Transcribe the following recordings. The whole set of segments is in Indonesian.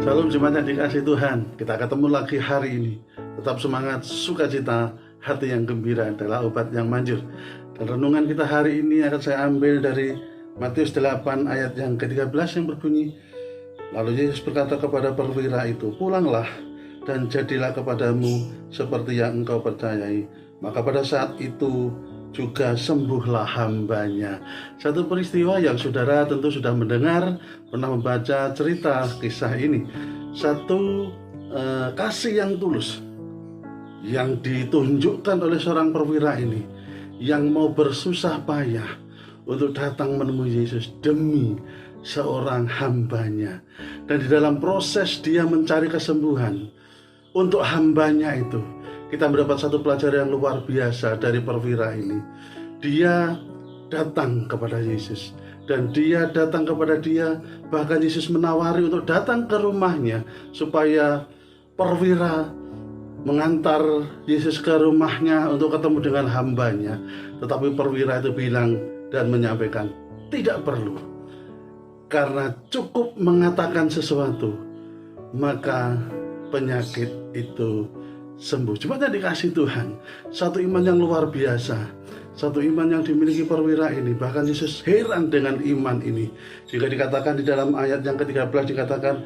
Salam jemaat yang dikasihi Tuhan. Kita ketemu lagi hari ini. Tetap semangat, sukacita, hati yang gembira adalah obat yang manjur. Dan renungan kita hari ini akan saya ambil dari Matius 8 ayat yang ke-13 yang berbunyi, lalu Yesus berkata kepada perwira itu, pulanglah dan jadilah kepadamu seperti yang engkau percayai. Maka pada saat itu juga sembuhlah hambanya. Satu peristiwa yang saudara tentu sudah mendengar, pernah membaca cerita kisah ini. Satu kasih yang tulus yang ditunjukkan oleh seorang perwira ini, yang mau bersusah payah untuk datang menemui Yesus demi seorang hambanya. Dan di dalam proses dia mencari kesembuhan untuk hambanya itu, kita mendapat satu pelajaran yang luar biasa dari perwira ini. Dia datang kepada Yesus, dan dia datang kepada dia. Bahkan Yesus menawari untuk datang ke rumahnya supaya perwira mengantar Yesus ke rumahnya untuk ketemu dengan hambanya. Tetapi perwira itu bilang dan menyampaikan, tidak perlu, karena cukup mengatakan sesuatu maka penyakit itu sembuh. Jemaat dikasih Tuhan, satu iman yang luar biasa, satu iman yang dimiliki perwira ini. Bahkan Yesus heran dengan iman ini. Jika dikatakan di dalam ayat yang ke-13 dikatakan,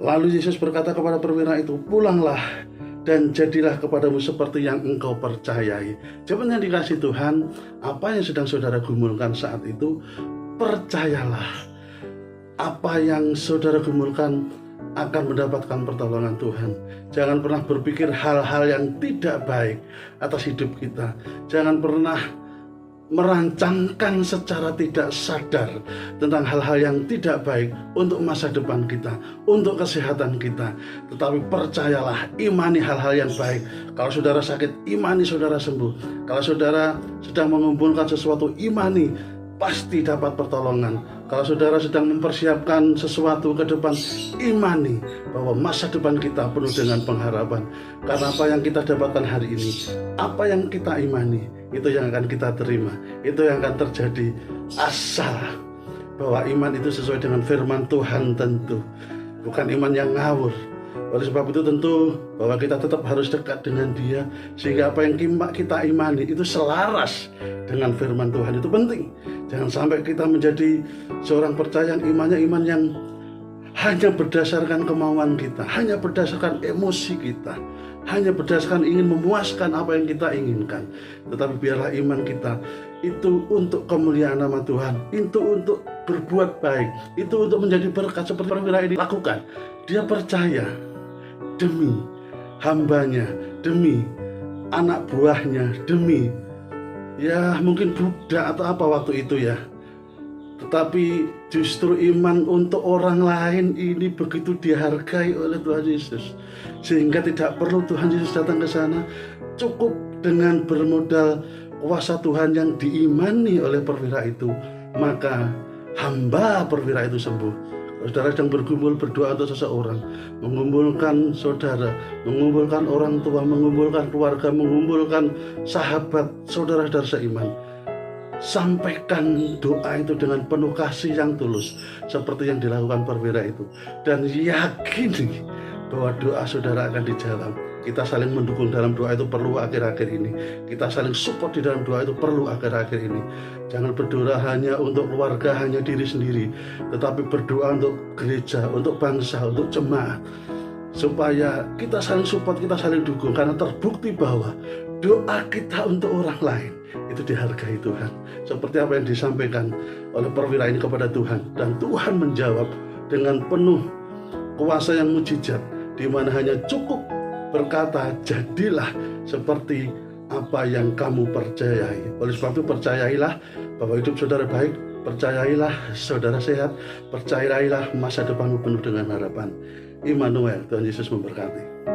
lalu Yesus berkata kepada perwira itu, pulanglah dan jadilah kepadamu seperti yang engkau percayai. Jemaat yang dikasih Tuhan, apa yang sedang saudara gumulkan saat itu, percayalah. Apa yang saudara gumulkan akan mendapatkan pertolongan Tuhan. Jangan pernah berpikir hal-hal yang tidak baik atas hidup kita. Jangan pernah merancangkan secara tidak sadar tentang hal-hal yang tidak baik untuk masa depan kita, untuk kesehatan kita. Tetapi percayalah, imani hal-hal yang baik. Kalau saudara sakit, imani saudara sembuh. Kalau saudara sedang mengumpulkan sesuatu, imani pasti dapat pertolongan. Kalau saudara sedang mempersiapkan sesuatu ke depan, imani bahwa masa depan kita penuh dengan pengharapan. Karena apa yang kita dapatkan hari ini, apa yang kita imani, itu yang akan kita terima, itu yang akan terjadi. Asal bahwa iman itu sesuai dengan firman Tuhan tentu, bukan iman yang ngawur. Oleh sebab itu tentu bahwa kita tetap harus dekat dengan Dia, sehingga apa yang kita imani itu selaras dengan firman Tuhan. Itu penting. Jangan sampai kita menjadi seorang percaya yang imannya iman yang hanya berdasarkan kemauan kita, hanya berdasarkan emosi kita, hanya berdasarkan ingin memuaskan apa yang kita inginkan. Tetapi biarlah iman kita itu untuk kemuliaan nama Tuhan, itu untuk berbuat baik, itu untuk menjadi berkat seperti perwira ini lakukan. Dia percaya demi hambanya, demi anak buahnya, demi mungkin budak atau apa waktu itu ya. Tetapi justru iman untuk orang lain ini begitu dihargai oleh Tuhan Yesus, sehingga tidak perlu Tuhan Yesus datang ke sana. Cukup dengan bermodal kuasa Tuhan yang diimani oleh perwira itu, maka hamba perwira itu sembuh. Saudara sedang bergumul berdoa untuk seseorang, mengumpulkan saudara, mengumpulkan orang tua, mengumpulkan keluarga, mengumpulkan sahabat, saudara-saudara seiman. Sampaikan doa itu dengan penuh kasih yang tulus, seperti yang dilakukan perwira itu. Dan yakini bahwa doa saudara akan dijawab. Kita saling mendukung dalam doa itu perlu akhir-akhir ini. Kita saling support di dalam doa itu perlu akhir-akhir ini. Jangan berdoa hanya untuk keluarga, hanya diri sendiri, tetapi berdoa untuk gereja, untuk bangsa, untuk jemaat, supaya kita saling support, kita saling dukung. Karena terbukti bahwa doa kita untuk orang lain itu dihargai Tuhan. Seperti apa yang disampaikan oleh perwira ini kepada Tuhan, dan Tuhan menjawab dengan penuh kuasa yang mujizat, di mana hanya cukup berkata, jadilah seperti apa yang kamu percayai. Oleh sebab itu percayailah bahwa hidup saudara baik, percayailah saudara sehat, percayailah masa depanmu penuh dengan harapan. Immanuel, Tuhan Yesus memberkati.